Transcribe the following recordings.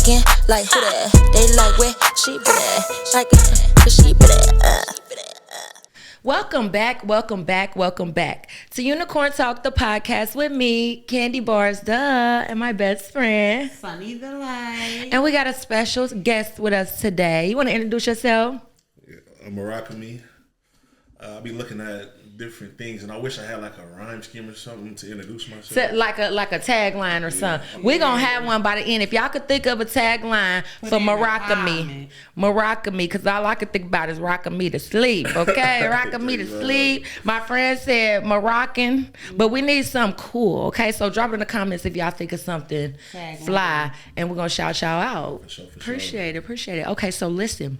talking like who that? They like where she been at, like it, cause she been at. Welcome back to Unicorn Talk, the podcast with me, Candy Bars, and my best friend, Sunny the Light. And we got a special guest with us today. You want to introduce yourself? Murakami. I'll be looking at different things, and I wish I had like a rhyme scheme or something to introduce myself. So, like a tagline or something. We're going to have one by the end. If y'all could think of a tagline for Murakami, because all I could think about is rocking me to sleep, okay? Rocking me to sleep. My friend said Moroccan, but we need something cool, okay? So drop it in the comments if y'all think of something fly, and we're going to shout y'all out. For sure. Appreciate it. Okay, so listen.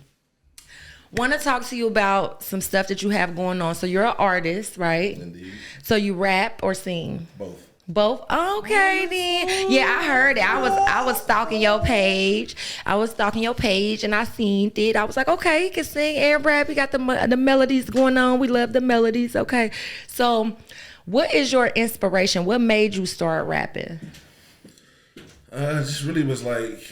Want to talk to you about some stuff that you have going on. So you're an artist, right? Indeed. So you rap or sing? Both. Okay then. Yeah, I heard it. I was stalking your page. And I seen it. I was like, okay, he can sing and rap. He got the melodies going on. We love the melodies. Okay. So what is your inspiration? What made you start rapping? It just really was like,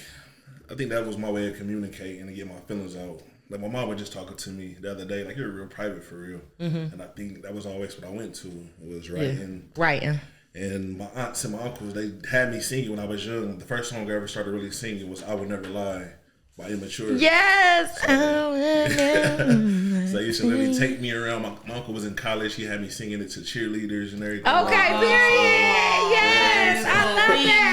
I think that was my way of communicating and get my feelings out. Like my mom was just talking to me the other day, like you're real private for real. Mm-hmm. And I think that was always what I went to, was writing. Yeah. Writing. And my aunts and my uncles, they had me singing when I was young. The first song I ever started really singing was I Would Never Lie by Immature. Yes. So they used to literally take me around. My uncle was in college. He had me singing it to cheerleaders and everything. Okay, period. Yes, I love that.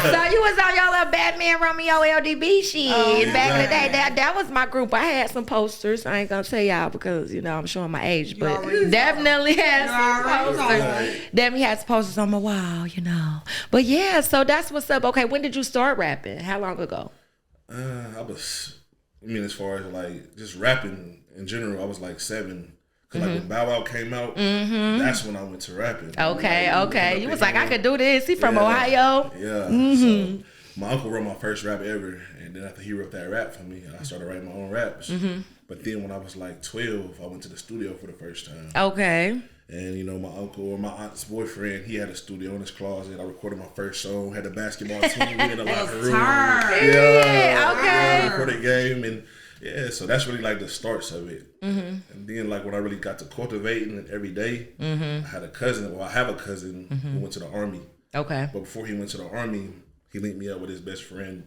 So you was on your little Batman Romeo LDB shit back in the day. That was my group. I had some posters. I ain't gonna tell y'all because I'm showing my age, but definitely had some posters. Definitely had some posters on my wall, But yeah, so that's what's up. Okay, when did you start rapping? How long ago? As far as like just rapping in general, I was like 7. Cause like when Bow Wow came out, that's when I went to rapping. Okay. You was like, I could do this. He from Ohio. Yeah. Mm-hmm. So my uncle wrote my first rap ever, and then after he wrote that rap for me, I started writing my own raps. Mm-hmm. But then when I was like 12, I went to the studio for the first time. Okay. And my uncle or my aunt's boyfriend, he had a studio in his closet. I recorded my first song, had a basketball team in the locker room. Yeah, okay. Recorded game, and so that's really like the starts of it. Mm-hmm. And then like when I really got to cultivating it every day, I had a cousin. Well, I have a cousin who went to the Army. Okay. But before he went to the Army, he linked me up with his best friend,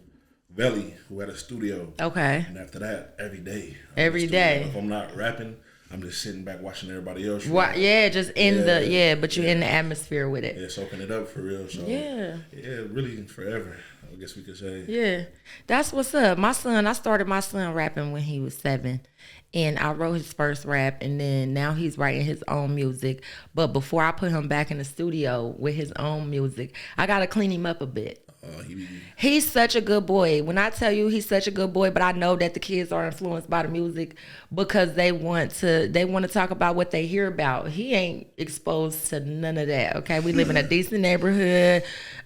Veli, who had a studio. Okay. And after that, every day. If I'm not rapping, I'm just sitting back watching everybody else. Right. Yeah, just in but you're in the atmosphere with it. Yeah, soaking it up for real. So really forever, I guess we could say. Yeah, that's what's up. I started my son rapping when he was 7. And I wrote his first rap, and then now he's writing his own music. But before I put him back in the studio with his own music, I got to clean him up a bit. He's such a good boy. When I tell you he's such a good boy, but I know that the kids are influenced by the music because they want to talk about what they hear about. He ain't exposed to none of that. Okay, we live in a decent neighborhood.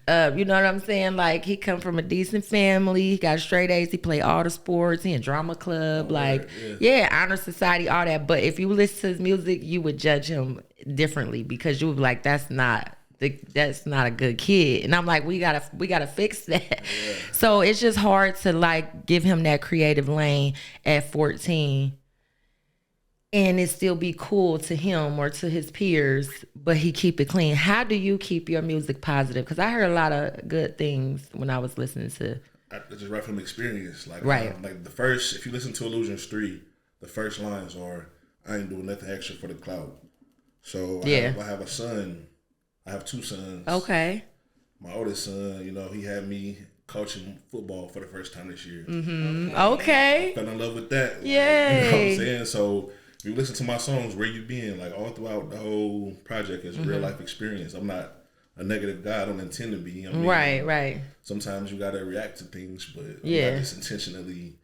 You know what I'm saying? Like he come from a decent family. He got straight A's. He play all the sports. He in drama club. Honor society, all that. But if you listen to his music, you would judge him differently because you would be like, that's not a good kid. And I'm like, we gotta fix that. Yeah. So it's just hard to like give him that creative lane at 14 and it still be cool to him or to his peers, but he keep it clean. How do you keep your music positive? Because I heard a lot of good things when I was listening to. I just write from experience. Like, right. Like the first, if you listen to Illusions 3, the first lines are, I ain't doing nothing extra for the clout. So I have a son. I have 2 sons. Okay. My oldest son, he had me coaching football for the first time this year. Mm-hmm. Okay. I fell in love with that. Yay. You know what I'm saying? So if you listen to my songs, Where You Been, like all throughout the whole project is real life experience. I'm not a negative guy. I don't intend to be. Right. Sometimes you got to react to things, but I'm not just intentionally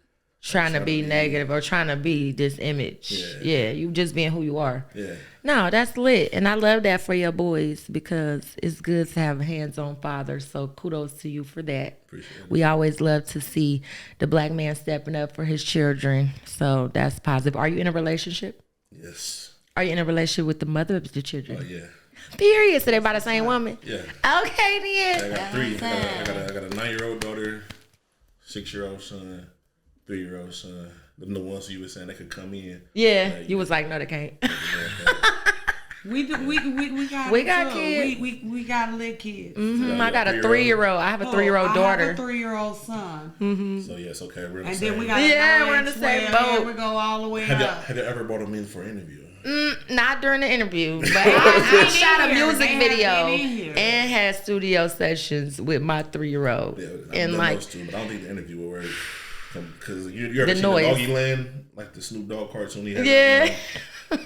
trying to be negative or trying to be this image. Yeah, you just being who you are. Yeah. No, that's lit. And I love that for your boys because it's good to have a hands-on father. So kudos to you for that. Appreciate it. We always love to see the black man stepping up for his children. So that's positive. Are you in a relationship? Yes. Are you in a relationship with the mother of the children? Oh, yeah. Period. So they by the same woman? Yeah. Okay, then. I got 3. I got a 9-year-old daughter, 6-year-old son, 3-year-old son. The ones you were saying they could come in. Yeah, you was like, no, they can't. We got kids. We got little kids. Mm-hmm. I got a 3-year-old. I have a 3-year-old daughter. I have a 3-year-old son. Mm-hmm. So yes, okay, we're in the and same. then we got we're in the same boat. We go all the way up. Have you ever brought them in for an interview? Not during the interview, but I shot a music video and had studio sessions with my 3-year-old. Yeah, and like, those two, but I don't think the interview will work because you ever the seen noise. the Doggy Land, like the Snoop Dogg cartoon he had? Yeah.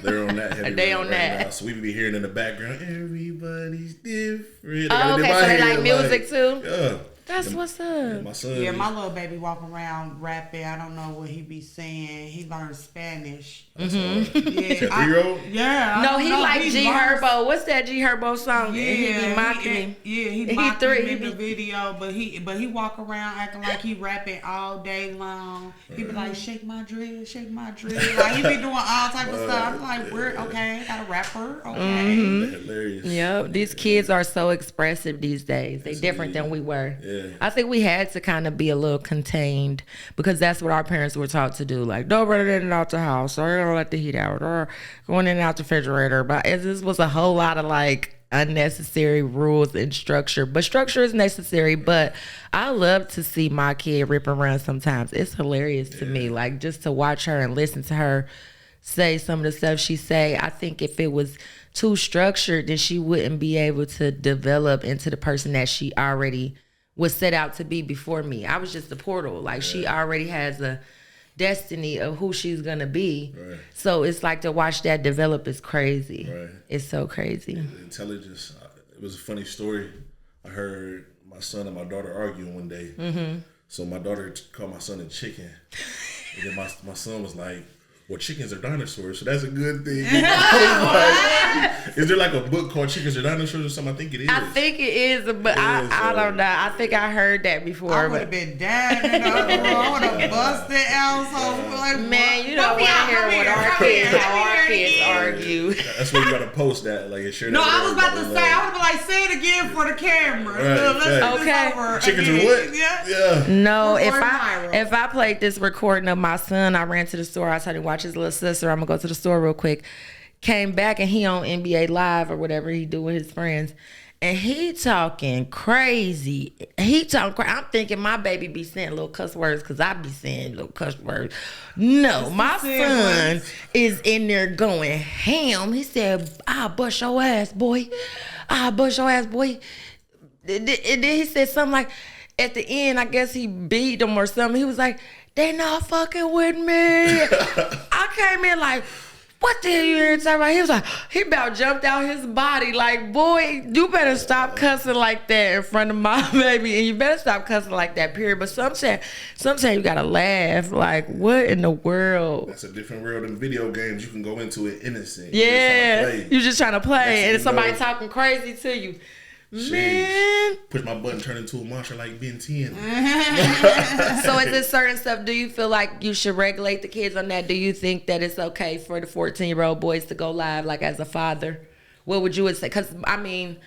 They're on that. Heavy They on right that. now. So we be hearing in the background, everybody's different. Oh, okay, so they like music too? Yeah. That's what's up. My son. Yeah, my little baby walking around rapping. I don't know what he be saying. He learned Spanish. Mm-hmm. Yeah, 3-year-old? Yeah. No, he like G Herbo. What's that G Herbo song? Yeah, he be mocking me. He mocked him in the He video, but he walk around acting like he rapping all day long. He be like, shake my drill, shake my drill. Like he be doing all type of stuff. I'm like, we're okay. Got a rapper, okay. Hilarious. Yep, these kids are so expressive these days. They different than we were. Yeah. I think we had to kind of be a little contained because that's what our parents were taught to do. Like, don't run in and out the house, or don't let the heat out, or going in and out the refrigerator. But this was a whole lot of like unnecessary rules and structure. But structure is necessary. But I love to see my kid rip around sometimes. It's hilarious to me. Like, just to watch her and listen to her say some of the stuff she say. I think if it was too structured, then she wouldn't be able to develop into the person that she already was set out to be before me. I was just a portal. Like, she already has a destiny of who she's gonna be. Right. So it's like to watch that develop is crazy. Right. It's so crazy. The intelligence. It was a funny story. I heard my son and my daughter arguing one day. Mm-hmm. So my daughter called my son a chicken. And then my son was like, well, chickens are dinosaurs, so that's a good thing. Like, is there like a book called Chickens Are Dinosaurs or something? I think it is. I think it is, but I don't know. I think I heard that before. I would have been dead in the other room. I would have busted out. So like, Man, you don't want to hear what our kids, how our kids argue. That's where you gotta post that, like, and share that. No, with I was about to everybody. say, I would be like, say it again for the camera. Right, Let's do okay. this over Chickens again. are what? Yeah. No, We're if going I viral. played this recording of my son, I ran to the store. I tried to watch his little sister. I'm gonna go to the store real quick. Came back and he on NBA Live or whatever he do with his friends, and he talking crazy. I'm thinking my baby be saying little cuss words because I be saying little cuss words. No, my son is in there going ham. He said, "I'll bust your ass, boy. I'll bust your ass, boy." And then he said something like, at the end, I guess he beat them or something. He was like, "They not fucking with me." I came in like, what the hell you hearing talking about? He was like, he about jumped out his body. Like, boy, you better stop cussing like that in front of my baby. And you better stop cussing like that, period. But sometimes you gotta laugh. Like, what in the world? That's a different world. In video games, you can go into it innocent. Yeah, you're just trying to play. And somebody know. talking crazy to you. Jeez. Man. Push my button, turn into a monster like Ben 10. So is there certain stuff, do you feel like you should regulate the kids on that? Do you think that it's okay for the 14-year-old boys to go live, like, as a father? What would you say? Because, I mean,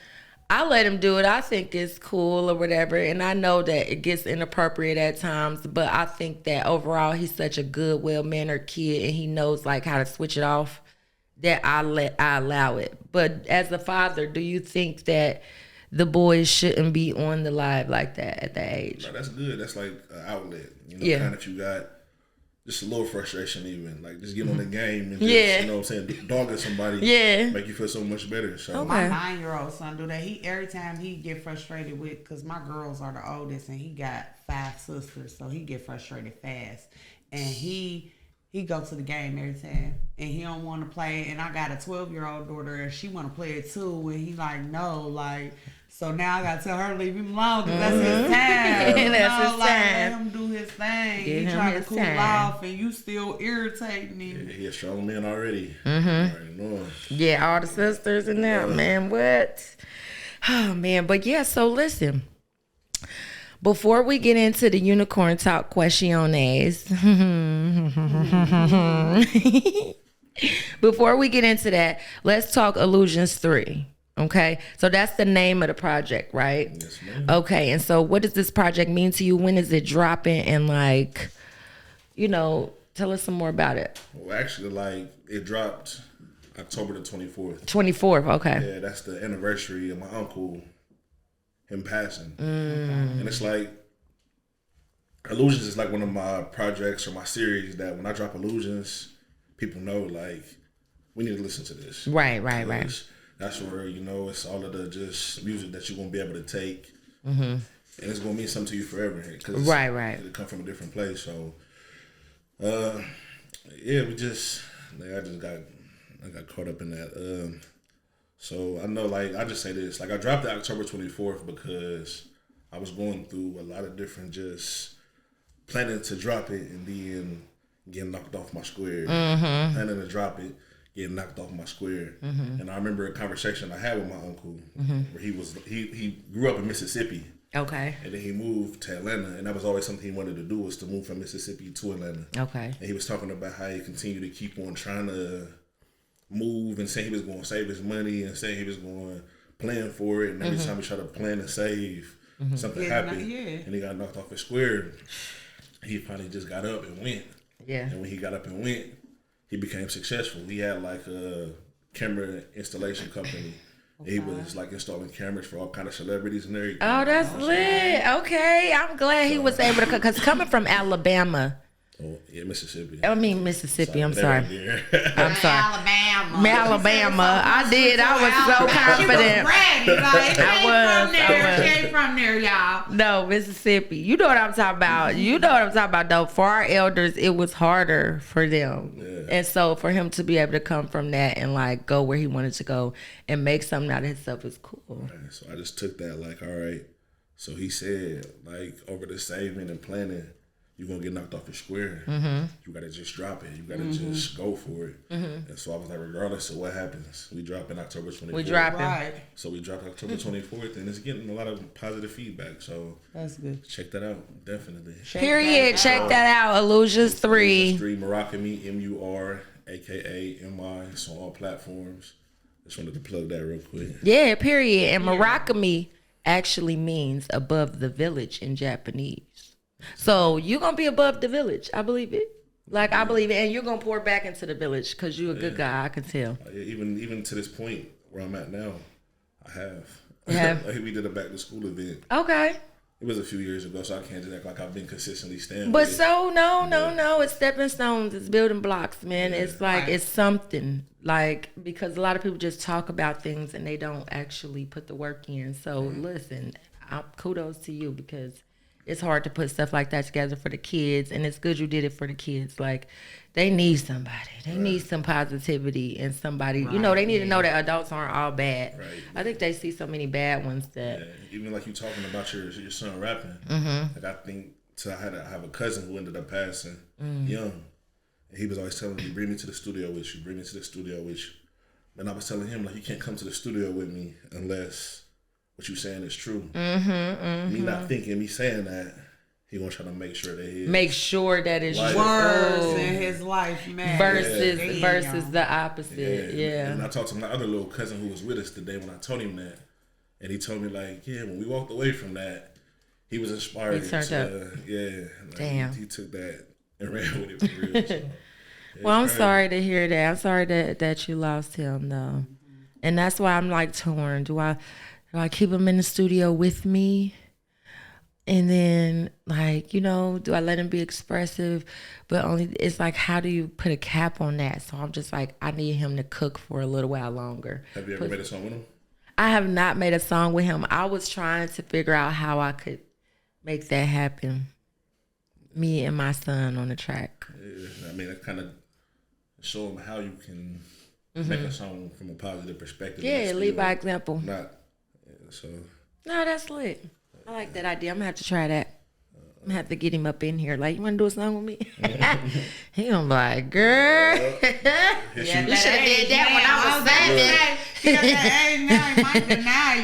I let him do it. I think it's cool or whatever. And I know that it gets inappropriate at times. But I think that overall, he's such a good, well-mannered kid. And he knows, like, how to switch it off, that I allow it. But as a father, do you think that the boys shouldn't be on the live like that at that age? No, that's good. That's like an outlet. You know, Yeah. kind of if you got just a little frustration even. Like, just get on the game and just, Yeah. you know what I'm saying, dogging somebody. Yeah. Make you feel so much better. So Okay. My 9-year-old son do that. He every time he get frustrated with, because my girls are the oldest and he got 5 sisters, so he get frustrated fast. And he go to the game every time, and he don't want to play. And I got a 12-year-old daughter, and she want to play it too. And he like, no, like. So now I gotta tell her to leave him alone because that's his time. That's his like, time. Let him do his thing. Give He him trying to his cool time. off, and you still irritating him. he a strong man already. Mm-hmm. Already know. Yeah, all the sisters and that, man. What? Oh, man. But yeah, so listen. Before we get into the unicorn talk questiones, before we get into that, let's talk Illusions 3. Okay, so that's the name of the project, right? Yes, ma'am. Okay, and so what does this project mean to you? When is it dropping? And like, tell us some more about it. Well, actually, like it dropped October the 24th. 24th, okay. Yeah, that's the anniversary of my uncle, him passing. And it's like, Illusions is like one of my projects or my series that when I drop Illusions, people know like, we need to listen to this. Right. That's where, it's all of the just music that you're going to be able to take. And it's going to mean something to you forever. Cause Right. It come from a different place. So, yeah, I got caught up in that. So I know, like, I just say this, like I dropped it October 24th because I was going through a lot of different just planning to drop it and then getting knocked off my square. Planning to drop it, getting knocked off my square. And I remember a conversation I had with my uncle where he grew up in Mississippi. Okay. And then he moved to Atlanta, and that was always something he wanted to do, was to move from Mississippi to Atlanta. Okay. And he was talking about how he continued to keep on trying to move and saying he was going to save his money and saying he was going to plan for it. And every time he tried to plan to save, something happened. And he got knocked off his square. He finally just got up and went. Yeah. And when he got up and went, he became successful. He had like a camera installation company. He was like installing cameras for all kind of celebrities and everything. Oh, that's lit. Okay, I'm glad he was able to, because coming from Alabama. Oh, yeah, Mississippi. I mean, Mississippi. I'm sorry. I'm sorry. Alabama. I did. I was so confident. She ain't from there, y'all. No, Mississippi. You know what I'm talking about. Though. For our elders, it was harder for them. Yeah. And so for him to be able to come from that and like go where he wanted to go and make something out of himself is cool. Right, so I just took that like, all right. So he said, like, over the saving and planning, you're going to get knocked off your square. You got to just drop it. You got to just go for it. And so I was like, regardless of what happens, we drop in October 24th. We drop it. Right. So we dropped October 24th, and it's getting a lot of positive feedback. So That's good. check that out, definitely. Period. Check that out. Illusions 3. Murakami, Murakami. It's on all platforms. Just wanted to plug that real quick. Yeah, period. And Murakami actually means above the village in Japanese. So you're going to be above the village. I believe it. Like, I believe it. And you're going to pour back into the village because you're a good guy. I can tell. Even to this point where I'm at now, I have. Yeah. Like, we did a back to school event. Okay. It was a few years ago, so I can't just act like I've been consistently standing. But so, no. It's stepping stones. It's building blocks, man. Yeah. It's like, it's something. Like, because a lot of people just talk about things and they don't actually put the work in. So, listen, kudos to you because it's hard to put stuff like that together for the kids, and it's good you did it for the kids. Like, they need somebody. They need some positivity and somebody. They need to know that adults aren't all bad. Right. I think they see so many bad ones that. Yeah. Even like you talking about your son rapping. Like, I think I have a cousin who ended up passing young, and he was always telling me, "Bring me to the studio with you. Bring me to the studio with you." And I was telling him, like, you can't come to the studio with me unless what you saying is true. Me not thinking, me saying that, he gonna try to make sure that it's words in his life, man. Versus the opposite. Yeah. And I talked to my other little cousin who was with us today when I told him that, and he told me like, yeah, when we walked away from that, he was inspired. He turned up. Yeah. Like, damn. He took that and ran with it for real. So, well, I'm sorry to hear that. I'm sorry that you lost him though, and that's why I'm like torn. Do I keep him in the studio with me? And then, like, do I let him be expressive? But it's like, how do you put a cap on that? So I'm just like, I need him to cook for a little while longer. Have you ever made a song with him? I have not made a song with him. I was trying to figure out how I could make that happen. Me and my son on the track. Yeah, I mean, I kind of show him how you can make a song from a positive perspective. Yeah, lead by example. No, that's lit. I like that idea. I'm gonna have to try that. I'm gonna have to get him up in here. Like, you wanna do a song with me? He gonna be like, girl, you should have did that when I was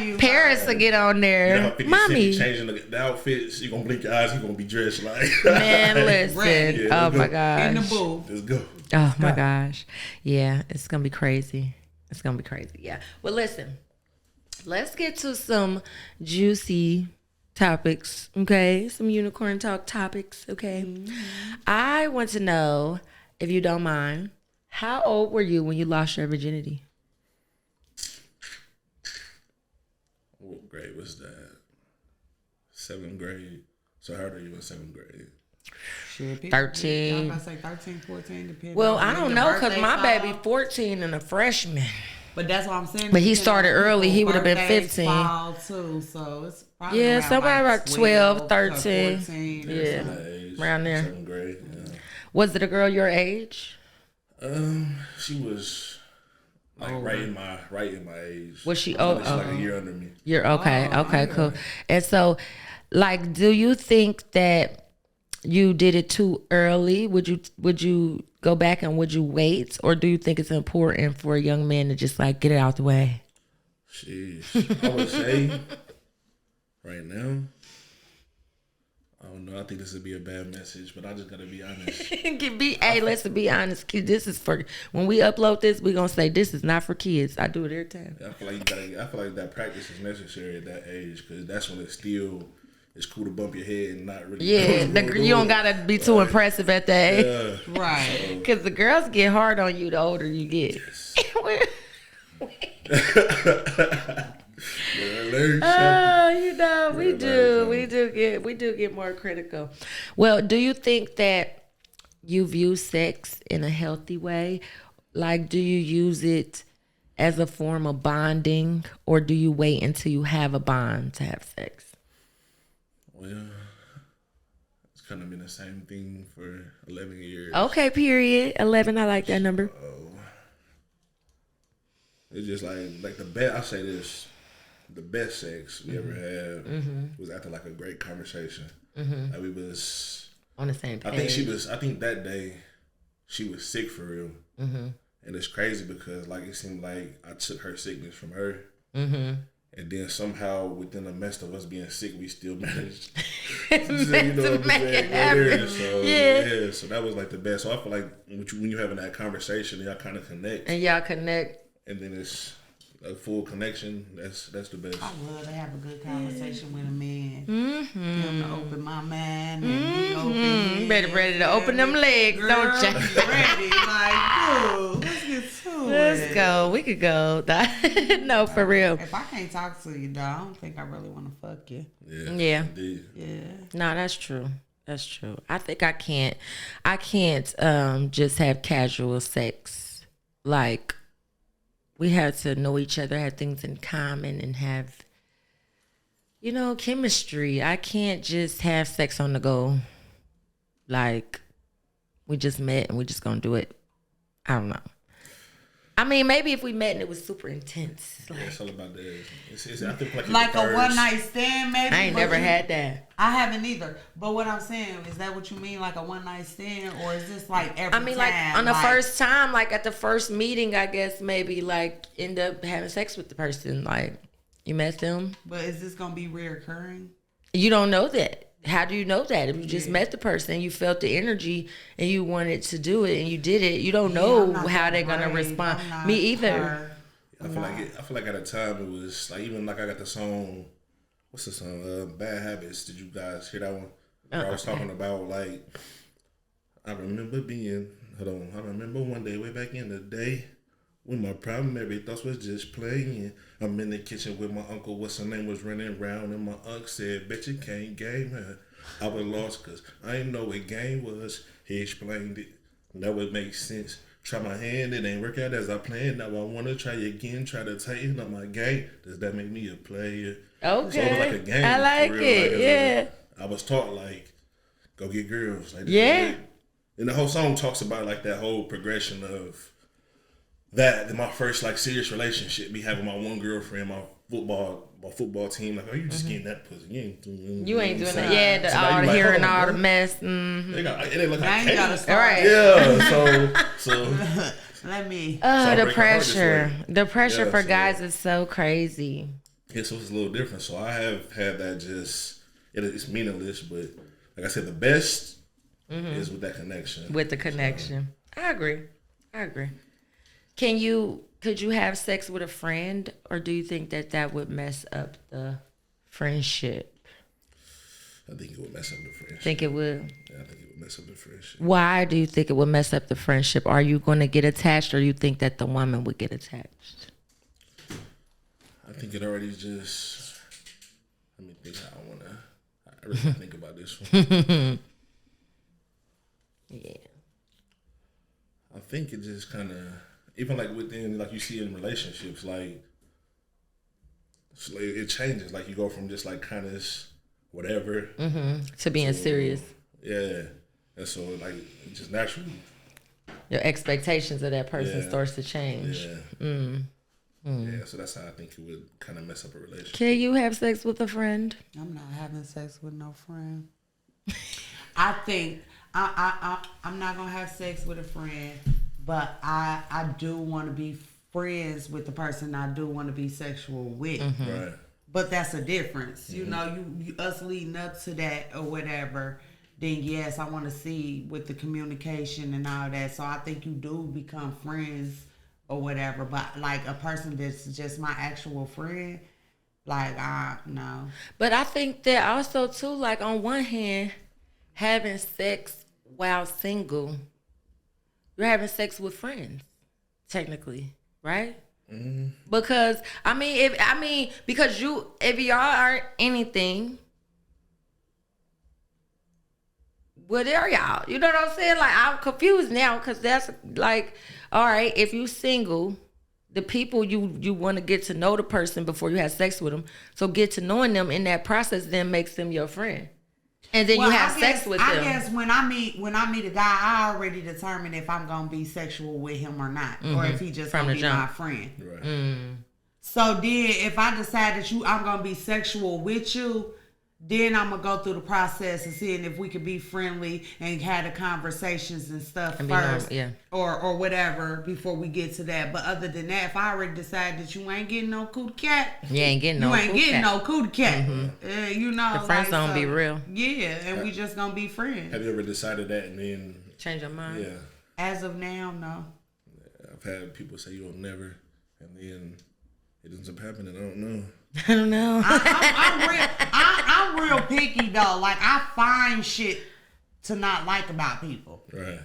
7. Paris will get on there. Mommy. Changing the outfits, you gonna blink your eyes, you gonna be dressed like. Man, listen. Oh my gosh. In the booth. Let's go. Oh my gosh. Yeah, it's gonna be crazy. Yeah. Well, listen. Let's get to some juicy topics, okay? Some unicorn talk topics, okay? I want to know, if you don't mind, how old were you when you lost your virginity? What grade was that? 7th grade. So how old are you in 7th grade? Shit, 13. I'm about to say 13, 14, depending. Well, on I when don't your know, because birthday my fall. baby 14 and a freshman. But that's what I'm saying. But he Depending started on early. people's He would have been birthdays 15. Fall too, so it's probably Yeah, around somewhere like about 12, 13. 14 or Yeah. something. That age, Around there. 7th grade. Yeah. Was it a girl your age? She was like right in my age. Was she I feel like she's old? like a year under me. You're okay. Okay, cool. And so, like, do you think that you did it too early? Would you go back and would you wait, or do you think it's important for a young man to just like get it out the way? Sheesh. I would say right now, I don't know. I think this would be a bad message, but I just gotta be honest. Hey, let's be honest. This is for when we upload this. We gonna say this is not for kids. I do it every time. I feel like that practice is necessary at that age because that's when it's cool to bump your head and not really. Yeah, you don't gotta be too impressive at that age. Yeah. Right. Because the girls get hard on you the older you get. You know, we do get more critical. Well, do you think that you view sex in a healthy way? Like, do you use it as a form of bonding, or do you wait until you have a bond to have sex? Well, it's kind of been the same thing for 11 years. Okay, period. 11, I like that number. It's just like the best. I say this, the best sex we ever had was after like a great conversation. Like we was On the same page. I think that day she was sick for real, and it's crazy because like it seemed like I took her sickness from her, and then somehow within the midst of us being sick, we still managed. So that was like the best. So I feel like when you're having that conversation, y'all kind of connect. And y'all connect. And then it's a full connection. That's the best. I love to have a good conversation with a man. Him to open my mind and me open his. Ready to open them legs, Girl, don't you? ready. Like, dude, let's get to it. Let's go. We could go. No, for real. If I can't talk to you, dog, I don't think I really want to fuck you. Yeah. Indeed. Yeah. No, that's true. That's true. I think I can't just have casual sex. Like, we have to know each other, have things in common, and have, chemistry. I can't just have sex on the go. Like, we just met and we just gonna do it. I don't know. I mean, maybe if we met and it was super intense. Like, It's all about that. I think Like a one night stand, maybe. I ain't never had that. I haven't either. But what I'm saying, is that what you mean, like a one night stand, or is this like every time? I mean, like on the first time, like at the first meeting, I guess maybe like end up having sex with the person. Like, you met them. But is this gonna be reoccurring? You don't know that. How do you know that? If you just met the person, you felt the energy, and you wanted to do it, and you did it, you don't know how they're gonna respond. Me either. I feel like at a time it was like even like I got the song. What's the song? Bad Habits. Did you guys hear that one? Where I was talking about like I remember one day way back in the day when my primary thoughts was just playing. I'm in the kitchen with my uncle, what's her name, was running around, and my uncle said, bet you can't game her. I was lost because I didn't know what game was. He explained it. That would make sense. Try my hand, it ain't work out as I planned. Now I want to try again, try to tighten up my game. Does that make me a player? Okay. So it was like a game. I like it. Like, yeah. I was taught like, go get girls. Like, Yeah. And the whole song talks about like that whole progression of that. My first like serious relationship, me having my one girlfriend, my football team. Like, oh, you just getting that pussy? You ain't doing that. Yeah, all the hearing, all the mess. Mm-hmm. They look I like ain't gotta start. Right. Yeah. So. Let me. The pressure. The pressure for so- guys is so crazy. Yeah, so it's a little different. So I have had that it's meaningless, but like I said, the best is with that connection. With the connection. I agree. Can you could you have sex with a friend, or do you think that would mess up the friendship? I think it would mess up the friendship. Think it would? Yeah, I think it would mess up the friendship. Why do you think it would mess up the friendship? Are you going to get attached, or you think that the woman would get attached? I think it already just. Let me think how I want to. I really gotta think about this one. Yeah. I think it just kind of, even like within, like you see in relationships, like, it's like it changes. Like you go from just like kind of whatever To being serious. Yeah. And so like it just naturally. Your expectations of that person starts to change. Yeah. Yeah, so that's how I think it would kind of mess up a relationship. Can you have sex with a friend? I'm not having sex with no friend. I think I'm not gonna have sex with a friend, but I do want to be friends with the person I do want to be sexual with. Right. But that's a difference. You know, you us leading up to that or whatever, then yes, I want to see with the communication and all that. So I think you do become friends or whatever. But like a person that's just my actual friend, like no. But I think that also too, like on one hand, having sex while single, you're having sex with friends, technically, right? Because because if y'all aren't anything, what are y'all? You know what I'm saying? Like I'm confused now because that's like, all right, if you single, the people you want to get to know the person before you have sex with them. So get to knowing them in that process then makes them your friend. And then you have sex with them. I guess when I meet a guy, I already determine if I'm gonna be sexual with him or not, or if he just gonna be my friend. Right. So then, if I decide that I'm gonna be sexual with you, then I'm gonna go through the process of seeing if we could be friendly and have the conversations and stuff first, or whatever before we get to that. But other than that, if I already decide that you ain't getting no cootie cat, you ain't getting no cootie cat. You know, the friends don't be real. Yeah, and we just gonna be friends. Have you ever decided that and then change your mind? Yeah. As of now, no. I've had people say you'll never, and then it ends up happening. I don't know. I don't know. I'm real picky though. Like I find shit to not like about people. Right.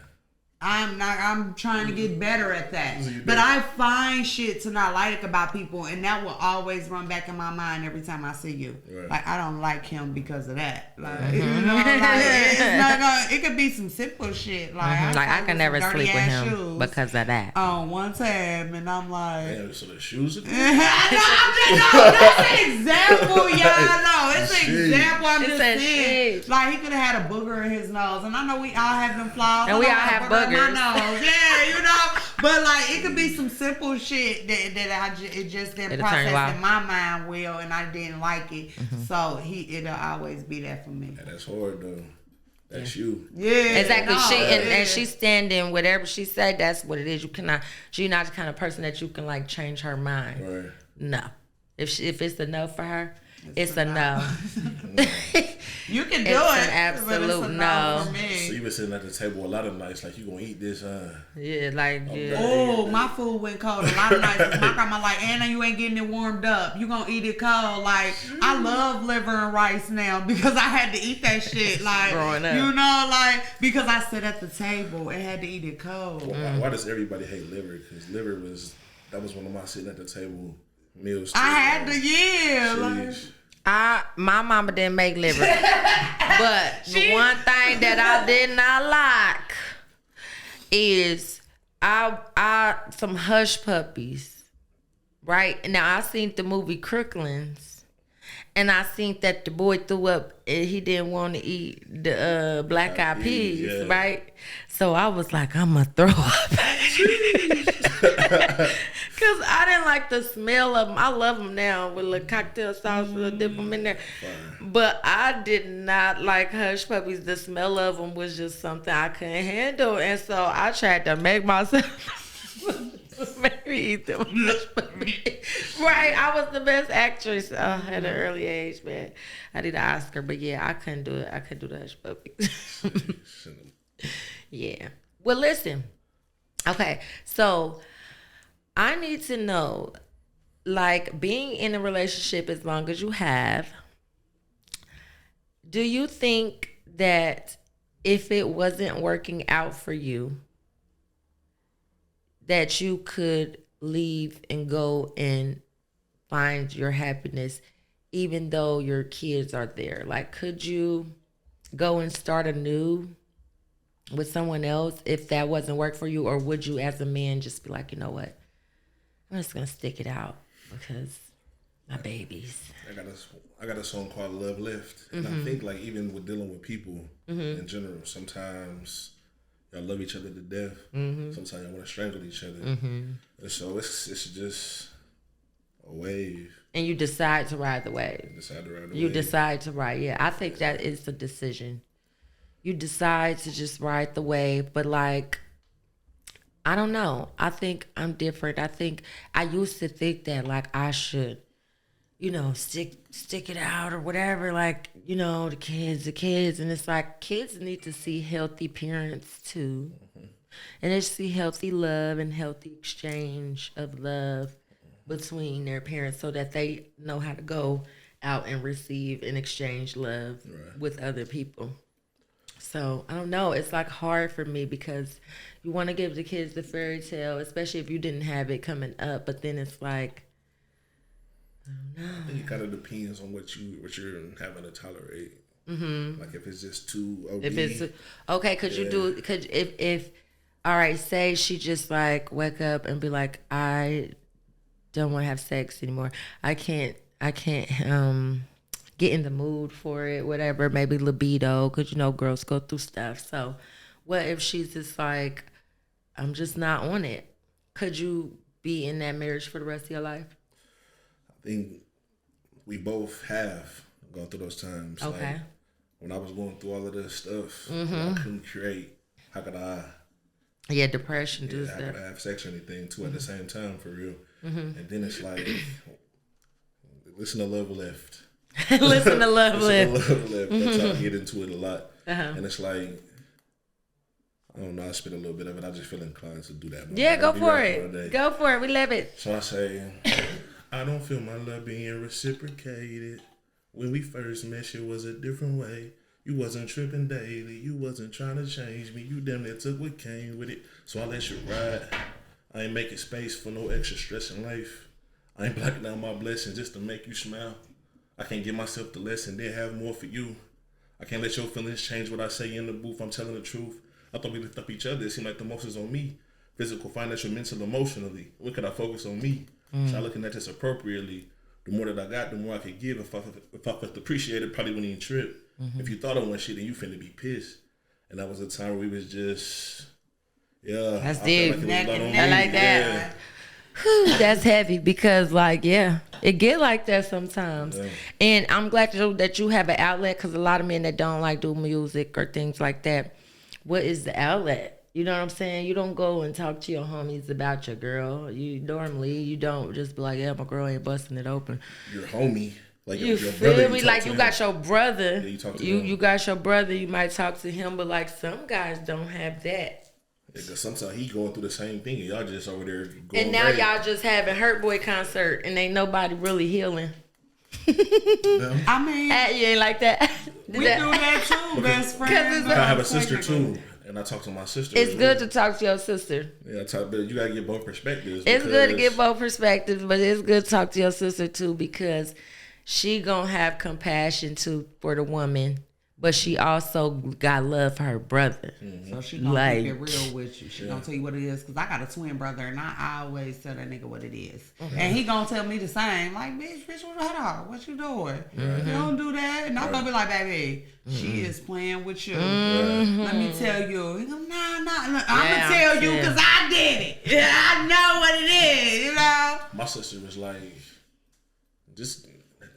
I'm trying to get better at that. But I find shit to not like about people, and that will always run back in my mind every time I see you. Right. Like I don't like him because of that. Like you know, like it's not gonna. It could be some simple shit. Like I can never sleep with him shoes because of that. One time, and I'm like, damn, so the shoes. no, that's an example, y'all. No, it's an example. I'm just saying. Like he could have had a booger in his nose, and I know we all have them flaws, and we all have boogers. My nose. Yeah, you know, but like it could be some simple shit that it just didn't process in my mind well, and I didn't like it. So it'll always be that for me. Yeah, that's hard though. That's you. Yeah, exactly. And she's standing whatever she said. That's what it is. You cannot. She's not the kind of person that you can like change her mind. Right. No. If it's a no for her, it's a no. You can do it's it. An absolute no. For me. So you been sitting at the table a lot of nights, like you gonna eat this? Yeah, like yeah. Oh, my food went cold a lot of nights. My grandma like, Anna, you ain't getting it warmed up. You gonna eat it cold. Like I love liver and rice now because I had to eat that shit. Like growing up. You know, like because I sat at the table and had to eat it cold. Why does everybody hate liver? Because liver was one of my sitting at the table meals. Too, I had to my mama didn't make liver, but the one thing that I did not like is some hush puppies. Right now, I seen the movie Crooklyn's, and I seen that the boy threw up and he didn't want to eat the black eyed peas. Right, so I was like, I'm gonna throw up. Cause I didn't like the smell of them. I love them now with a little cocktail sauce, we'll dip them in there. But I did not like hush puppies. The smell of them was just something I couldn't handle, and so I tried to make myself maybe eat them hush puppies. Right, I was the best actress at an early age, man. I did an Oscar, but yeah, I couldn't do it. I couldn't do the hush puppies. Yeah. Well, listen. Okay, so I need to know, like, being in a relationship as long as you have, do you think that if it wasn't working out for you, that you could leave and go and find your happiness even though your kids are there? Like, could you go and start anew with someone else if that wasn't work for you? Or would you as a man just be like, you know what, I'm just gonna stick it out because my babies. I got a song called Love Lift. And I think like even with dealing with people in general, sometimes y'all love each other to death. Sometimes y'all want to strangle each other. And so it's just a wave. And you decide to ride the wave. You decide to ride. Yeah, I think that is the decision. You decide to just ride the wave, but like, I don't know. I think I'm different. I think I used to think that like I should, you know, stick it out or whatever. Like, you know, the kids, and it's like kids need to see healthy parents too, and they see healthy love and healthy exchange of love between their parents, so that they know how to go out and receive and exchange love with other people. So I don't know. It's like hard for me because you want to give the kids the fairy tale, especially if you didn't have it coming up. But then it's like, I don't know. I think it kind of depends on what you're having to tolerate. Like if it's just too OD. If it's okay, if all right, say she just like wake up and be like, I don't want to have sex anymore. I can't get in the mood for it, whatever, maybe libido, because you know girls go through stuff. So what if she's just like, I'm just not on it? Could you be in that marriage for the rest of your life? I think we both have gone through those times. Okay. Like, when I was going through all of this stuff, I couldn't create. How could I? Yeah, depression does how that. could I have sex or anything too at the same time, for real? And then it's like, listen to Love Lift. Listen to Love Lift. Love Lift. That's how I get into it a lot. And it's like, I don't know, I spit a little bit of it. I just feel inclined to do that. Yeah, go for it. Go for it. We love it. So I say, I don't feel my love being reciprocated. When we first met, it was a different way. You wasn't tripping daily. You wasn't trying to change me. You damn near took what came with it. So I let you ride. I ain't making space for no extra stress in life. I ain't blocking out my blessings just to make you smile. I can't give myself the lesson, then have more for you. I can't let your feelings change what I say in the booth. I'm telling the truth. I thought we lift up each other. It seemed like the most is on me. Physical, financial, mental, emotionally. When could I focus on me? So I looking at this appropriately. The more that I got, the more I could give. If I felt appreciated, probably wouldn't even trip. If you thought I want shit, then you finna be pissed. And that was a time where we was just, That's deep. Like I like that. Whew, that's heavy because, like, yeah, it get like that sometimes. Yeah. And I'm glad that you have an outlet, because a lot of men that don't like do music or things like that, what is the outlet? You know what I'm saying? You don't go and talk to your homies about your girl. You don't just be like, yeah, my girl ain't busting it open. Your homie. Like you your feel brother, me? Like you got your brother. Yeah, you talk to you got your brother. You might talk to him, but like some guys don't have that. Yeah, cause sometimes he going through the same thing, and y'all just over there going. And now y'all just having Hurt Boy concert, and ain't nobody really healing. I mean, you ain't like that. We do that too, best friend. I have a sister too, and I talk to my sister. It's good to talk to your sister. Yeah, but you gotta get both perspectives. It's good to get both perspectives, but it's good to talk to your sister too, because she gonna have compassion too for the woman, but she also got love for her brother. So she gonna keep it real with you. She gonna tell you what it is. Cause I got a twin brother, and I always tell that nigga what it is, and he gonna tell me the same. Like, bitch, what you doing? You don't do that. And I'm gonna be like, baby, she is playing with you. Let me tell you. He go, nah. I'm gonna tell you because I did it. Yeah, I know what it is. You know. My sister was like, just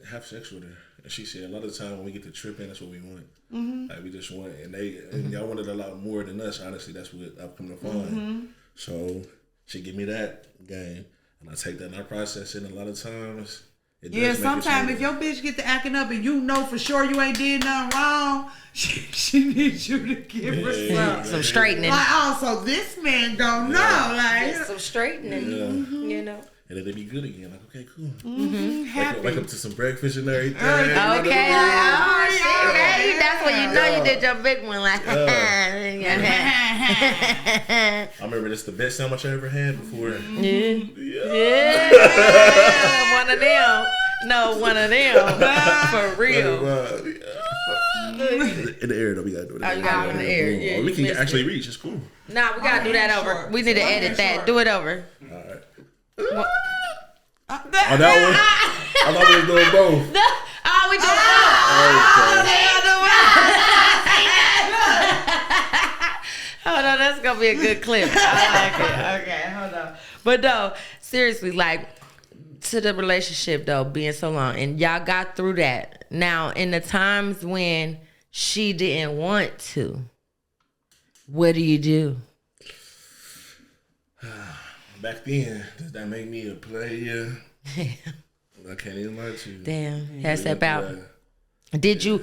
have sex with her. And she said a lot of the time when we get to tripping, that's what we want. Like we just want, and y'all wanted a lot more than us. Honestly, that's what I've come to find. So she give me that game, and I take that and I process it. And a lot of times It Yeah, does make it sometimes if smoother. your bitch get to acting up and you know for sure you ain't did nothing wrong, she needs you to give her Some straightening. Like, oh, so this man don't know. Like, Some straightening. You know. And then they be good again. Like, okay, cool. happy. Wake up to some breakfast and everything. Okay, oh shit, okay. That's when you know you did your big one. Like, I remember this the best sandwich I ever had before. yeah, one of them. No, one of them. For real. In the air though, we gotta do it. Oh, you gotta do it in the air. Yeah, we you can missed actually it. reach. It's cool. Nah, we gotta do that over. We need to edit that. Do it over. All right. What? Oh, that one. I thought we was doing both. Oh, we doing Hold on, that's gonna be a good clip. I like it. Okay, hold on. But no, seriously, like to the relationship though, being so long, and y'all got through that. Now, in the times when she didn't want to, what do you do? Back then, does that make me a player? I can't even lie to you. Damn, had to step out. Did you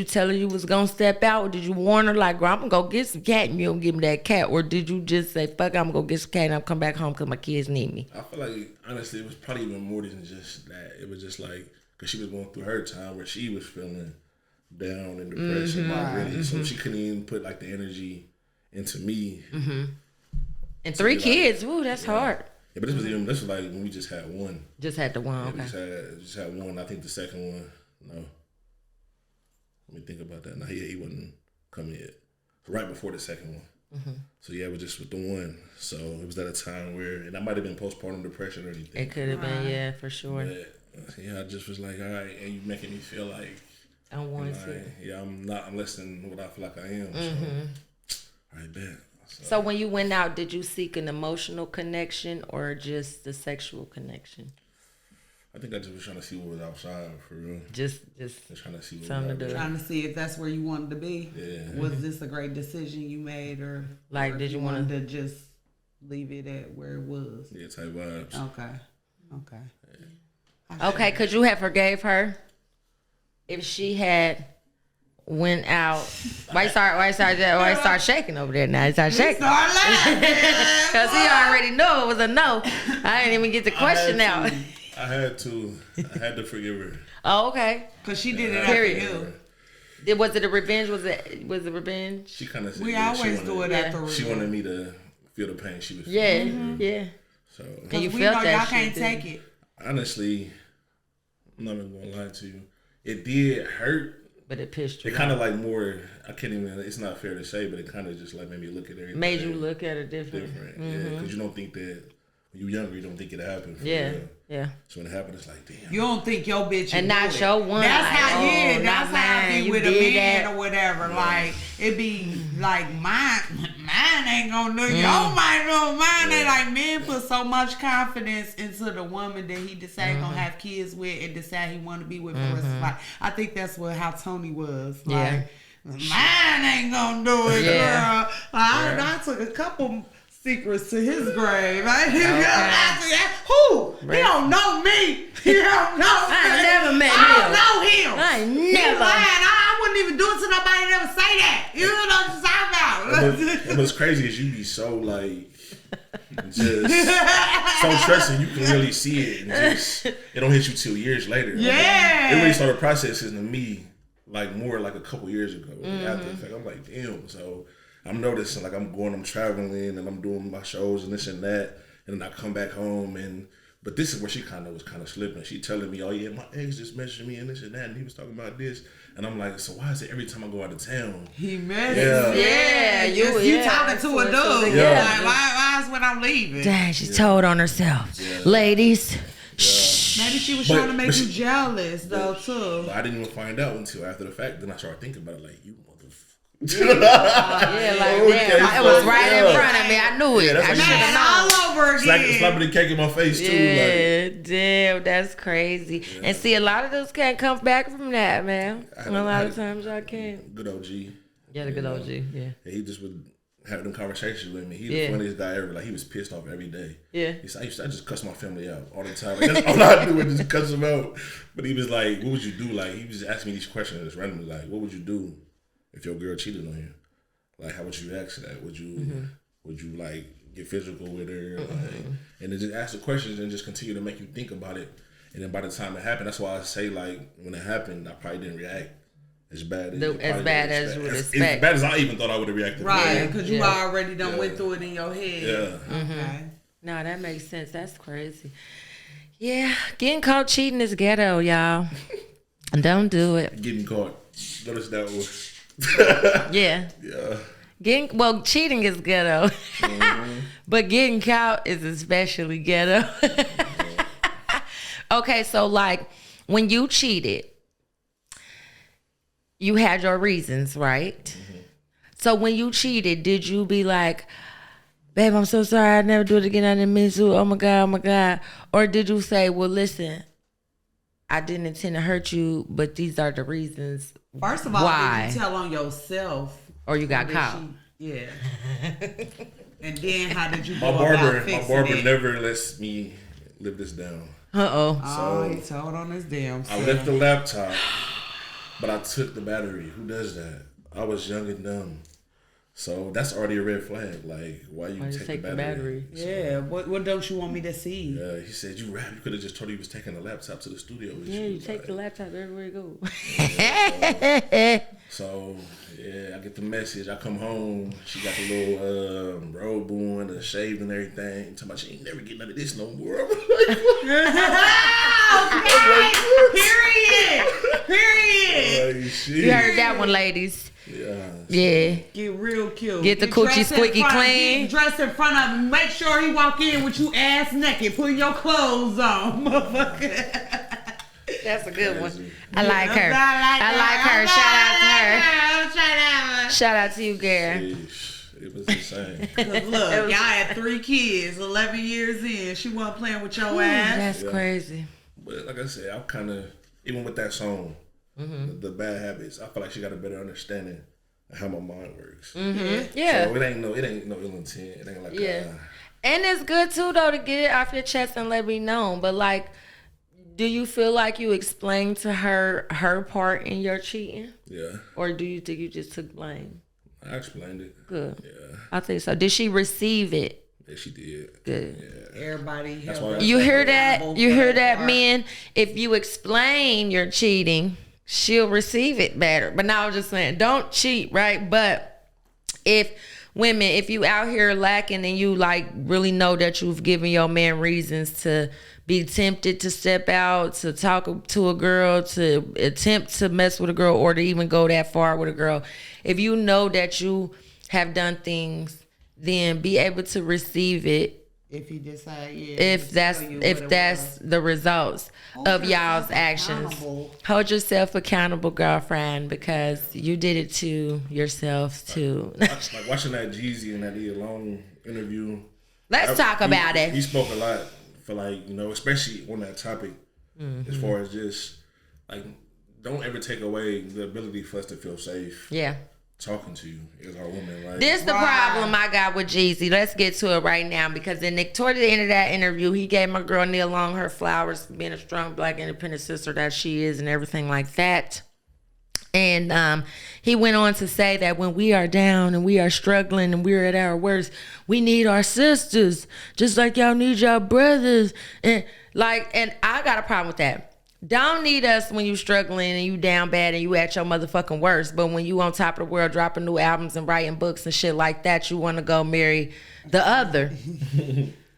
tell her you was gonna step out, or did you warn her like, "Girl, I'm gonna go get some cat and you don't give me that cat," or did you just say, "Fuck, I'm gonna go get some cat and I'll come back home because my kids need me"? I feel like honestly, it was probably even more than just that. It was just like because she was going through her time where she was feeling down and depressed already, so she couldn't even put like the energy into me. And 3 kids, woo, that's hard. Yeah, but this was like when we just had one. Just had the one, Yeah, okay. we just had one. I think the second one, no. Let me think about that. No, he wasn't coming yet. Right before the second one. So yeah, it was just with the one. So it was at a time where, and that might have been postpartum depression or anything. It could have been, yeah, for sure. But yeah, I just was like, all right, and you making me feel like I want to. yeah, I'm less than what I feel like I am. So all right, bet. So when you went out, did you seek an emotional connection or just the sexual connection? I think I just was trying to see what was outside for real. Just trying to see what something was to out do. there. Trying to see if that's where you wanted to be. Yeah. Was this a great decision you made, or Like, or did you wanted wanna- to just leave it at where it was? Yeah, type vibes. Okay. Okay, could you have forgave her if she had went out? Why you start shaking over there now? You start shaking. Start laughing. Because he already knew it was a no. I didn't even get the question out. I had to forgive her. Oh, okay. Cause she did it after Period. you. Was it a revenge? Was it revenge? She kind of said We yeah, always do it after. She wanted me to feel the pain she was Yeah, feeling. yeah. So And you we felt know that y'all shit, can't didn't take you? it. honestly, I'm not even gonna lie to you. It did hurt. But it pissed you It kind of off. like more. I can't even. It's not fair to say, but it kind of just like made me look at everything. Made you look at it different. Yeah, because you don't think that when you're younger, you don't think it happened. Yeah, real. yeah. So when it happened, it's like, damn. You don't think your bitch And would not do it. your one. That's like, how, oh, yeah, not that's how I mine. be You with a did man that. or whatever. Like, it be like, mine ain't gonna do your might know mine. They like, men put so much confidence into the woman that he decide gonna have kids with and decide he want to be with for the rest of his life. I think that's how Tony was. Like, mine ain't gonna do it, Yeah. girl. I took a couple secrets to his grave. I who? He don't know me. He don't know me. I never met I don't him. know him. I He never. lying. I wouldn't even do it to nobody that never say that. You know what I'm talking about? And what's crazy is you be so like just so stressing. You can really see it, and just it don't hit you till years later. Like, Yeah. it really started processing to me like more like a couple years ago. After the fact, I'm like, damn. So I'm noticing like I'm traveling and I'm doing my shows and this and that, and then I come back home but this is where she was slipping. She telling me, oh yeah, my ex just messaged me and this and that, and he was talking about this, and I'm like, so why is it every time I go out of town? He messed. Yeah. Yeah, You talking to a dude. Yeah. Like, why is when I'm leaving? Dang, she told on herself. Ladies, shh. Maybe she was But- trying to make but you she- jealous though too. But I didn't even find out until after the fact. Then I started thinking about it, like, you motherfucker. Yeah, like Okay, damn, it was right in yeah. front of me. I knew it. Yeah, that's I what should she- have known. All over again. Slapping the cake in my face too. Yeah, damn, that's crazy. And see, a lot of those can't come back from that, man. A lot of times y'all can't. Like good OG. Yeah, the good OG, yeah. And he just would having conversations with me. He's Yeah. the funniest guy ever. Like, he was pissed off every day. Yeah. He said, I just cuss my family out all the time. Like, that's all I do is just cuss them out. But he was like, what would you do? Like, he was asking me these questions just randomly. Like, what would you do if your girl cheated on you? Like, how would you react to that? Would you, like, get physical with her? Like, and then just ask the questions and just continue to make you think about it. And then by the time it happened, that's why I say, like, when it happened, I probably didn't react as bad as as you would expect. As bad as I even thought I would have reacted. Right, because you Yeah. already done went through it in your head. Yeah. Okay. No, that makes sense. That's crazy. Yeah, getting caught cheating is ghetto, y'all. Don't do it. Getting caught. Notice that was. Yeah. Yeah. Cheating is ghetto. But getting caught is especially ghetto. Okay, so like when you cheated, you had your reasons, right? So when you cheated, did you be like, babe, I'm so sorry, I'd never do it again, I didn't mean to, oh my God. Or did you say, well, listen, I didn't intend to hurt you, but these are the reasons First of all, why. did you tell on yourself? Or you got Or did caught. Yeah. And then how did you My go about barber fixing it? never lets me live this down. Uh-oh. Oh, he told on his damn I self. left the laptop, but I took the battery. Who does that? I was young and dumb. So that's already a red flag. Like, why you take the battery? So, Yeah, what don't you want me to see? he said, you rap. You could have just told him he was taking the laptop to the studio with Yeah, you. you take Like, the laptop everywhere you go. So, yeah, I get the message. I come home. She got the little robe on, the shaved and everything. Talking about she ain't never getting none of this no more. I'm Period. like, shit. You heard that one, ladies. Yeah. Get real cute. Get the coochie dressed in squeaky front- clean. Get dressed in front of him. Make sure he walk in with you ass naked. Put your clothes on, motherfucker. That's a good one. Crazy. I like her. I like her. Shout out to her. Shout out to you, Gary. Sheesh, it was insane. Look, y'all had 3 kids, 11 years in. She wasn't playing with your ass. That's crazy. But like I said, I'm kind of, even with that song, the bad habits, I feel like she got a better understanding of how my mind works. Yeah. So it ain't no ill intent. It ain't like Yeah. And it's good too though to get it off your chest and let me know. But like, do you feel like you explained to her part in your cheating? Yeah. Or do you think you just took blame? I explained it. Good. Yeah. I think so. Did she receive it? Yeah, she did. Good. Yeah. Everybody. That's held why- us You hear that? accountable You for hear that, part. men? If you explain your cheating, she'll receive it better. But now I'm just saying, don't cheat, right? But if women, if you out here lacking and you like really know that you've given your man reasons to be tempted to step out, to talk to a girl, to attempt to mess with a girl, or to even go that far with a girl, if you know that you have done things, then be able to receive it If he decide, yeah. if to that's tell you if what it that's was. the results of y'all's yourself actions. accountable. Hold yourself accountable, girlfriend, because you did it to yourself too. Like watching that Jeezy and that E Alone interview. Let's talk about He it. spoke a lot for like, especially on that topic Mm-hmm. as far as just like, don't ever take away the ability for us to feel safe Yeah. talking to you as our woman. Like, This the problem I got with Jeezy. Let's get to it right now because toward the end of that interview, he gave my girl Nia Long her flowers for being a strong black independent sister that she is and everything like that. And he went on to say that when we are down and we are struggling and we're at our worst, we need our sisters, just like y'all need y'all brothers. And I got a problem with that. Don't need us when you struggling and you down bad and you at your motherfucking worst. But when you on top of the world dropping new albums and writing books and shit like that, you want to go marry the other.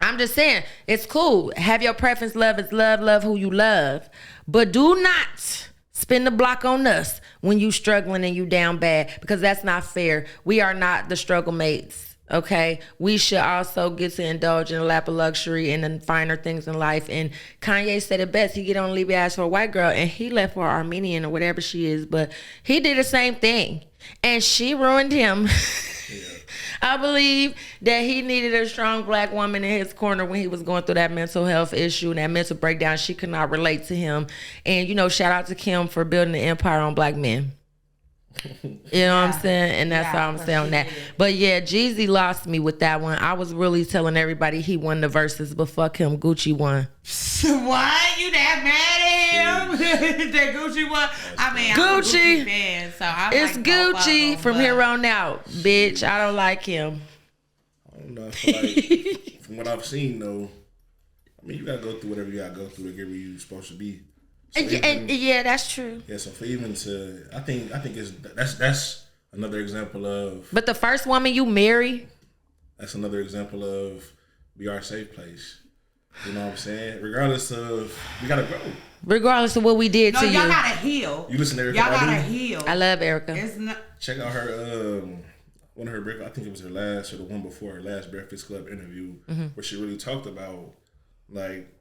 I'm just saying, it's cool. Have your preference. Love is love. Love who you love. But do not spin the block on us when you struggling and you down bad, because that's not fair. We are not the struggle mates. Okay, we should also get to indulge in a lap of luxury and the finer things in life. And Kanye said it best. He get on leave ass for a white girl, and he left for Armenian or whatever she is. But he did the same thing, and she ruined him. I believe that he needed a strong black woman in his corner when he was going through that mental health issue and that mental breakdown. She could not relate to him. And shout out to Kim for building an empire on black men. You know what I'm saying? And that's all I'm saying on that. But yeah, Jeezy lost me with that one. I was really telling everybody he won the verses, but fuck him, Gucci won. Why you that mad at him? That Gucci won? I mean, I'm a Gucci fan, so I it's like Gucci from here on out, bitch. I don't like him. I don't know. I feel like from what I've seen though, I mean, you gotta go through whatever you gotta go through to get where you're supposed to be. So yeah, that's true. Yeah, so for even to, I think that's another example of. But the first woman you marry, that's another example of we are a safe place. You know what I'm saying? Regardless of, we gotta grow. Regardless of what we did to you. No, y'all gotta heal. You listen to Erica. Y'all gotta heal. I love Erica. It's not. Check out her one of her breakfast. I think it was her last or the one before her last Breakfast Club interview, where she really talked about like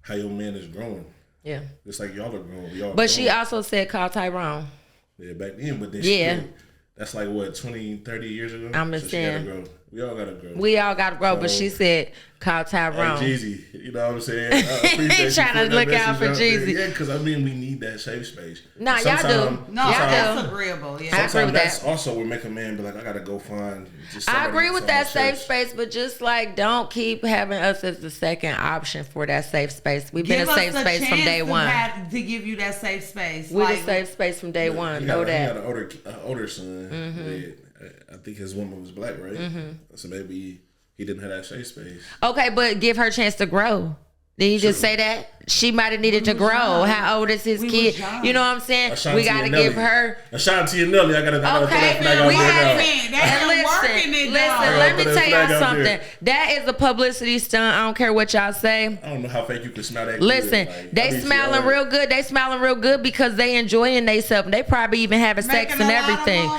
how your man is growing. Yeah. Just like y'all are growing. But growing. She also said call Tyrone. Yeah, back then, but then that's like what, 20, 30 years ago? I'm just saying. Grow. We all gotta grow. We all gotta grow, but she said call Tyrone. Hey, Jeezy, you know what I'm saying? I appreciate trying to look out for Jeezy. Yeah, because I mean, we need that safe space. Nah, y'all do. No, that's agreeable. Yeah. I agree with that's that. Also would make a man be like, I gotta go find. I agree with that safe space, but just like don't keep having us as the second option for that safe space. We've been a safe space from day one. To give you that safe space. We're the safe space from day one. Know that. He got an older son. I think his woman was black, right? So maybe he didn't have that safe space. Okay, but give her a chance to grow. Did you just say that? She might have needed to grow. Young. How old is his kid? You know what I'm saying? Ashanti we got to give her. Ashanti and Nelly, I got to throw that flag out there Listen, let me tell y'all something. That is a publicity stunt. I don't care what y'all say. I don't know how fake you can smell that. Listen, they smiling real good. They smiling real good because they enjoying themselves. They probably even having sex and everything.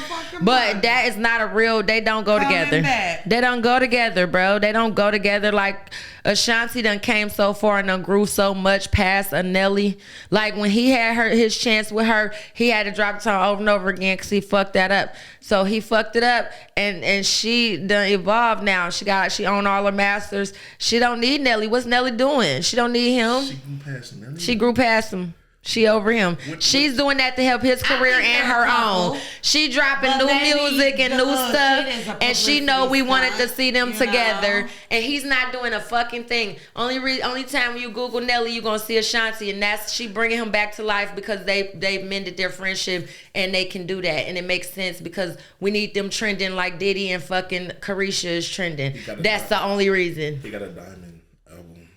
But that is not a real. They don't go together. They don't go together, bro. They don't go together. Like Ashanti done came so far and done grew so much past a Nelly. Like when he had his chance with her, he had to drop the song over and over again because he fucked that up. So he fucked it up, and she done evolved now. She own all her masters. She don't need Nelly. What's Nelly doing? She don't need him. She grew past Nelly. She grew past him. She over him. She's doing that to help his career and her own. She dropping new music and new stuff, and she know we wanted to see them together. And he's not doing a fucking thing. Only time you Google Nelly, you gonna see Ashanti, and that's she bringing him back to life because they mended their friendship, and they can do that, and it makes sense because we need them trending like Diddy and fucking Carisha is trending. That's the only reason. He got a diamond album.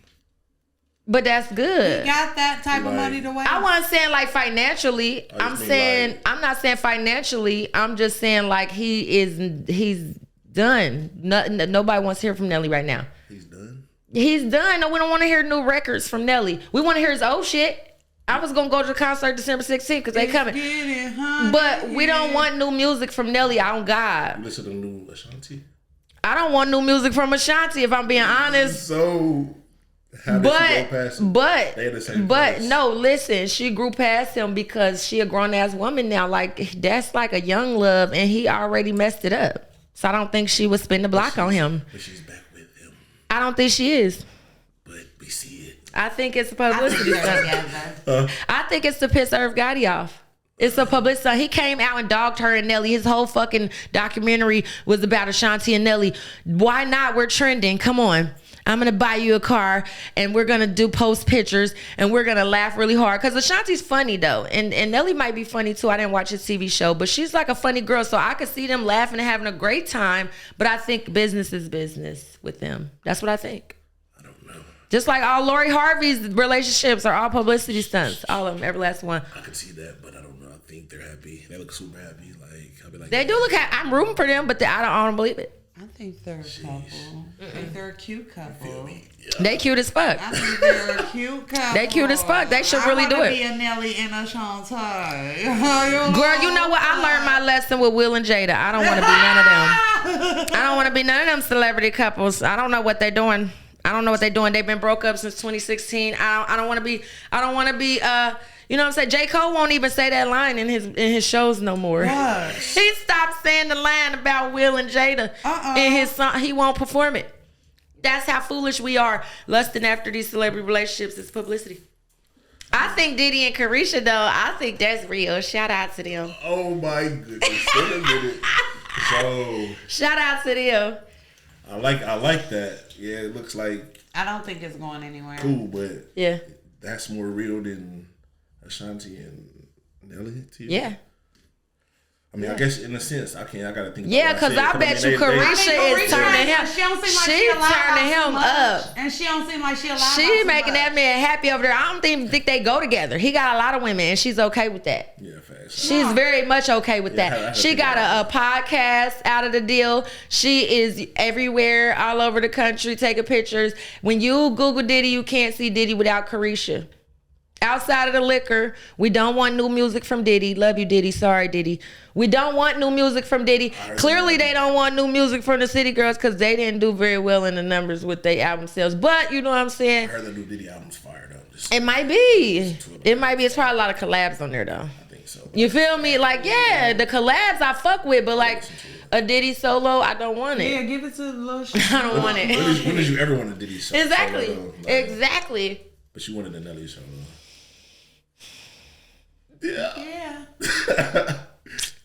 But that's good. He got that type of money to waste. I wasn't saying like financially. I'm not saying financially. I'm just saying like he's done. Nobody wants to hear from Nelly right now. He's done? He's done. No, we don't want to hear new records from Nelly. We want to hear his old shit. I was going to go to the concert December 16th because they coming. But we don't want new music from Nelly on God. You listen to new Ashanti? I don't want new music from Ashanti if I'm being honest. So... How did she go past him? But no, listen, she grew past him because she a grown ass woman now. Like that's like a young love, and he already messed it up. So I don't think she would spin the block on him. But she's back with him. I don't think she is. But we see it. I think it's a publicity stunt. I think it's to piss Irv Gotti off. It's a publicity stunt. He came out and dogged her and Nelly. His whole fucking documentary was about Ashanti and Nelly. Why not? We're trending. Come on. I'm going to buy you a car and we're going to post pictures and we're going to laugh really hard. Because Ashanti's funny though. And Nelly might be funny too. I didn't watch his TV show, but she's like a funny girl. So I could see them laughing and having a great time. But I think business is business with them. That's what I think. I don't know. Just like all Lori Harvey's relationships are all publicity stunts. All of them, every last one. I can see that, but I don't know. I think they're happy. They look super happy. I'll be like, they do look happy. I'm rooting for them, but I don't believe it. I think they're a couple. I think they're a cute couple. Yeah. They cute as fuck. I think they're a cute couple. They cute as fuck. They should really do it. Be a Nelly and a Shantae. Girl, you know what? I learned my lesson with Will and Jada. I don't want to be none of them. I don't want to be none of them celebrity couples. I don't know what they're doing. They've been broke up since 2016. I don't want to be. You know what I'm saying? J. Cole won't even say that line in his shows no more. What? He stopped saying the line about Will and Jada in his song. He won't perform it. That's how foolish we are. Lusting after these celebrity relationships is publicity. I think Diddy and Carisha though. I think that's real. Shout out to them. Oh my goodness. Wait a minute. So shout out to them. I like that. Yeah, it looks like I don't think it's going anywhere. cool, but Yeah. that's more real than Ashanti and Nelly. To you? Yeah. I mean, I guess in a sense, I gotta think. Yeah, about what because I bet you Carisha is turning him. She don't seem like She turning him up. And she don't seem like she allowed. She making that man happy over there. I don't even think they go together. He got a lot of women, and she's okay with that. Yeah, fast. She's very much okay with Yeah, that. I She got a podcast out of the deal. She is everywhere, all over the country, taking pictures. When you Google Diddy, you can't see Diddy without Carisha. Outside of the liquor, we don't want new music from Diddy. Love you, Diddy. Sorry, Diddy. We don't want new music from Diddy. Clearly, they don't want new music from the City Girls because they didn't do very well in the numbers with their album sales. But you know what I'm saying? I heard the new Diddy album's fired up. It might be. It might be. It's probably a lot of collabs on there, though. I think so. You feel me? Like, yeah, the collabs I fuck with, but like a Diddy solo, I don't want it. Yeah, give it to the little shit. I don't want When it. did you ever want a Diddy solo? Exactly. Like, Exactly. But you wanted a Nelly solo. Yeah.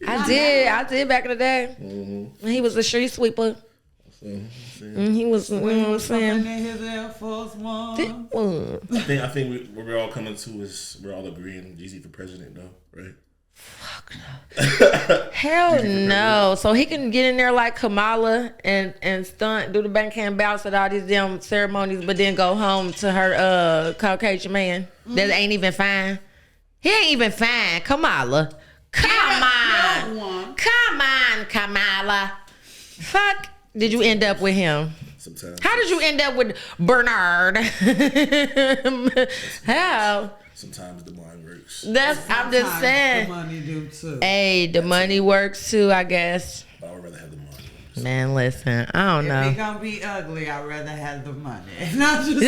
I did back in the day. When he was a street sweeper. And he was, you know what I'm saying? His Air Force One. I think what we're all coming to is we're all agreeing Jeezy for president, though, right? Hell no. So he can get in there like Kamala and stunt, do the backhand bounce at all these damn ceremonies, but then go home to her Caucasian man that ain't even fine. He ain't even fine. Kamala. Come on. Come on, Kamala. Fuck. Did you end up with him? Sometimes. How did you end up with Bernard? How? Sometimes the mind works. I'm just The saying. money do too. Hey, the money works too, I guess. I would rather have the money. Man, listen, I don't If know. it gonna be ugly, I'd rather have the money. Not just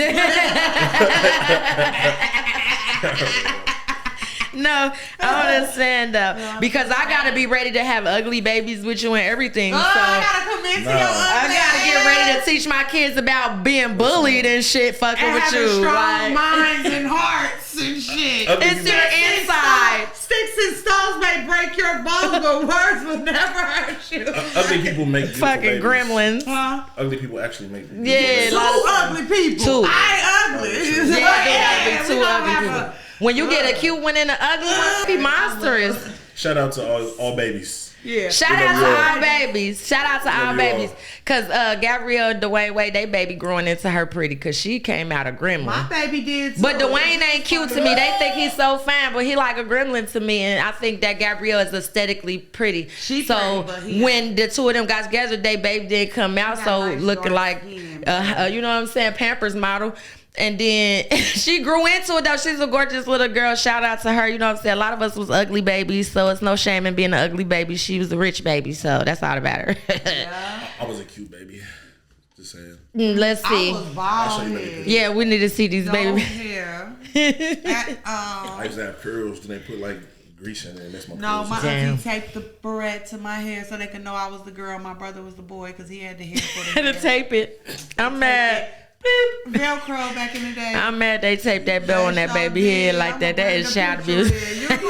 No, I understand though, because I gotta be ready to have ugly babies with you and everything. So I gotta commit to your I ugly gotta get ready ass. to teach my kids about being bullied and shit, fucking And with having you. strong Like, minds and hearts and shit. Ugly it's people- your inside. Sticks and stones may break your bones, but words will never hurt you. Ugly people make beautiful Fucking babies. gremlins. Huh? Ugly people actually make beautiful Yeah, babies. like- Two ugly people. Two. I ain't ugly. Yeah, So, Yeah, they gotta be we two gonna ugly have people. a- When you get a cute one and an ugly one, be monstrous. Shout out to all babies. Yeah. Shout We out love to you all. our babies. Shout out to our love you all. babies. Cause Gabrielle and Dwayne Wade, they baby growing into her pretty, cause she came out a gremlin. My baby did too. But Dwayne ain't cute to me. They think he's so fine, but he like a gremlin to me. And I think that Gabrielle is aesthetically pretty. She so pretty, but he when the two of them got together, they baby didn't come out got so nice looking dark like, skin. you know what I'm saying, Pampers model. And then she grew into it though. She's a gorgeous little girl. Shout out to her. You know what I'm saying? A lot of us was ugly babies, so it's no shame in being an ugly baby. She was a rich baby, so that's all that matter. I was a cute baby. Just saying. Let's I see. was I'll bald show you head. baby. Yeah, we need to see these No baby. hair. I used to have curls, then they put like grease in it, and that's my No, curls. my Damn. auntie taped the barrette to my hair so they could know I was the girl. My brother was the boy because he had the hair for the To tape it. I'm mad. Beep, Velcro back in the day. I'm mad they taped that bell on that They baby sure head did. like I'ma that. That bring is the child picture abuse. in. You gonna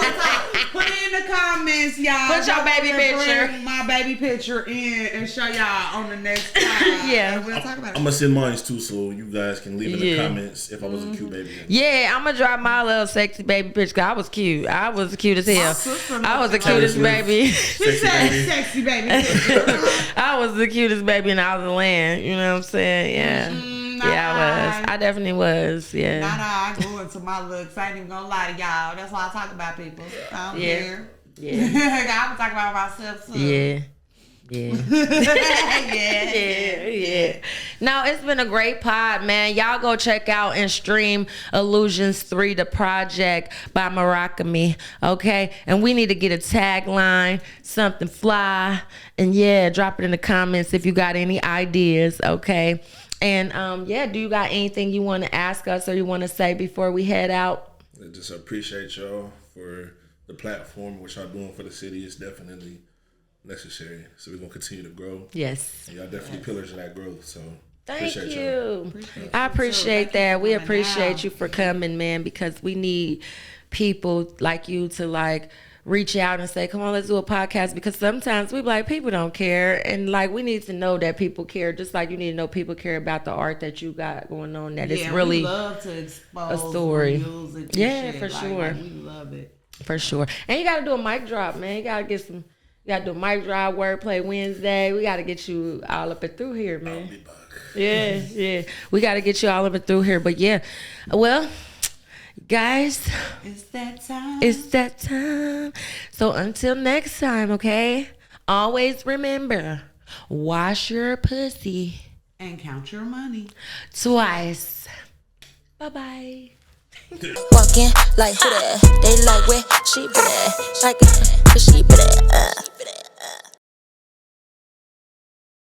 put it in the comments, y'all. Put your Don't baby forget to picture. bring my baby picture in and show y'all on the next time. Yeah. And we'll talk about I'm it. gonna send mine too, so you guys can leave in the Yeah. comments if I was a cute baby. Yeah, I'm gonna drop my little sexy baby picture. 'Cause I was cute. I was cute as hell. sister I was the looks like cutest Taylor Swift. baby. She Sexy said baby. sexy baby picture. I was the cutest baby in all the land. You know what I'm saying? Yeah. Yeah, I was. I definitely was. Yeah. Nah, I grew into my looks. I ain't even gonna lie to y'all. That's why I talk about people. I don't Yeah. care. Yeah. I'm talking about myself too. Yeah. Yeah. yeah. Yeah. No, it's been a great pod, man. Y'all go check out and stream Illusions 3, the project by Murakami. Okay? And we need to get a tagline, something fly. And yeah, drop it in the comments if you got any ideas. Okay? And yeah, do you got anything you want to ask us or you want to say before we head out? I just appreciate y'all for the platform, what y'all doing for the city is definitely necessary. So we're gonna continue to grow. Yes. And y'all definitely pillars of that growth. So Thank Appreciate you. Appreciate I you, too. appreciate Thank you that. for We coming appreciate out. you for coming, man, because we need people like you to like reach out and say, come on, let's do a podcast, because sometimes we be like, people don't care, and like we need to know that people care, just like you need to know people care about the art that you got going on, that it's really we love to expose a story. music and Yeah, shit. for sure. Like, we love it. For sure. And you gotta do a mic drop, man. You gotta get some. You gotta do a mic drop, wordplay Wednesday. We gotta get you all up and through here, man. I'll be back. Yeah. We gotta get you all up and through here. But yeah, well, guys, It's that time. it's that time. So until next time, okay? Always remember, wash your pussy And count your money. twice. Bye-bye. Walking like who that? They like where she been at. Like, cause she been at.